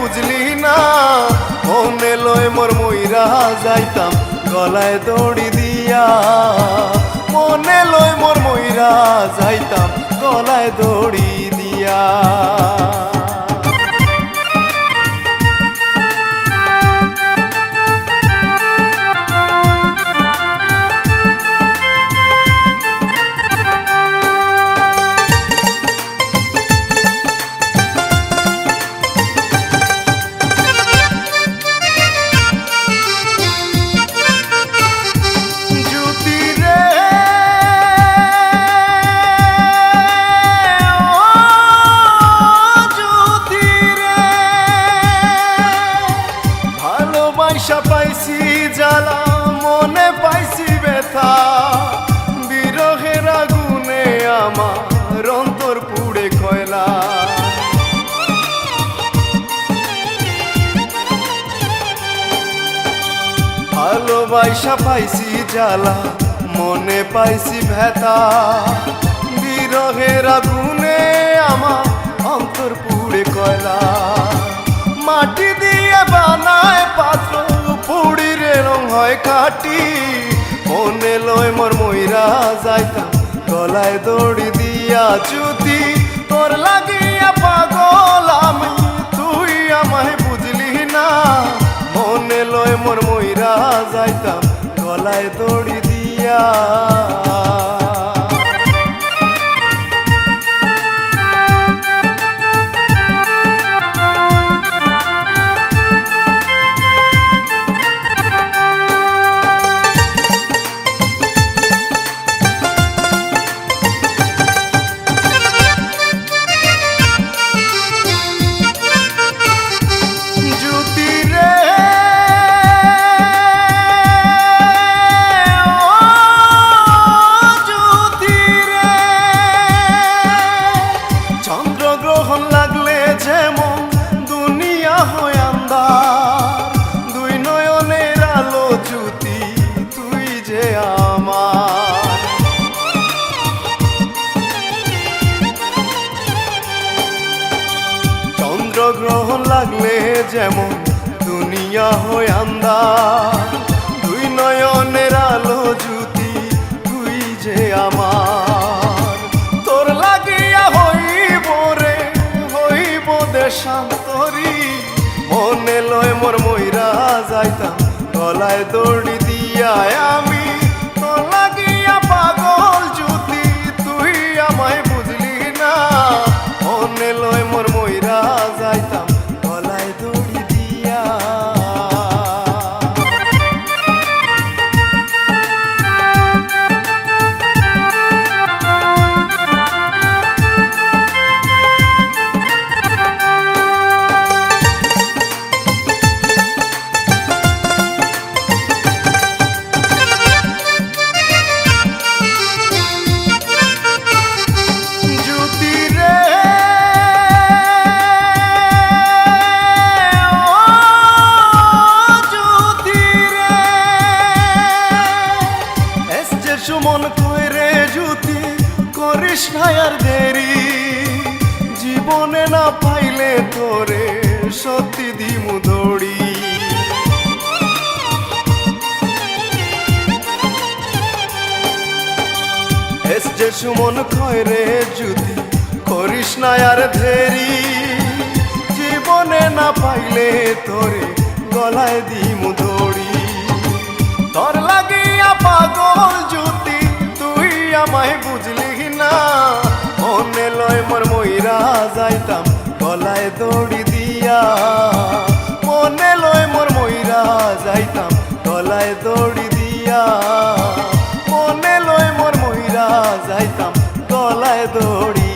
বুঝলি না, মনে লয় মোর মইরা যাইতাম গলায় দড়ি দিয়া, মনে লয় মোর মইরা যাইতাম গলায় দড়ি দিয়া। পাইছি জ্বালা মনে পাইছি ব্যথা, বিরহের আগুনে আমার অন্তর পুড়ে কয়লা। ভালোবাসা পাইছি জ্বালা মনে পাইছি ব্যথা, বিরহের আগুনে আমার অন্তর পুড়ে কয়লা। মাটি দিয়ে বানায় পাত্র পুড়িরে রং হয় কাটি, মনে লয় মোর মইরা যাইতাম গলায় দড়ি দিয়া। যদি তোর লাগিয়া পাগল আমি, তুই আমায় বুঝলি না, মনে লয় মোর মইরা যাইতাম গলায় দড়ি দিয়া। লাগলে যেমন দুনিয়া হয় আন্ধার, দুই নয়নের আলো জ্যোতি তুই যে আমার। চন্দ্রগ্রহণ লাগলে যেমন দুনিয়া হয় আন্ধার, দুই নয়নের আলো জ্যোতি তুই যে আমার। তোর লাগিয়া হইব রে শান্তরি, মনে লয় মোর মইরা যাইতাম গলায় দড়ি দিয়া। আমি তোর লাগিয়া পাগল যদি, তুই আমায় বুঝলি না, মনে লয় মোর মইরা যাইতাম গলায় দড়ি দিয়া। সুমন কইরে জ্যোতি করিস না আর দেরি, জীবনে না পাইলে তোরে সত্যি দিমু দড়ি। এসছে সুমন কইরে জ্যোতি করিস না আর দেরি, জীবনে না পাইলে তোরে গলায় দিমু দড়ি। তোর লাগিয়া পাগল জ্যোতি তুই আমায় বুঝলি না, মনে লয় মোর মইরা যাইতাম গলায় দড়ি দিয়া, মনে লয় মোর মইরা যাইতাম গলায় দড়ি দিয়া, মনে লয় মোর মইরা যাইতাম গলায় দড়ি।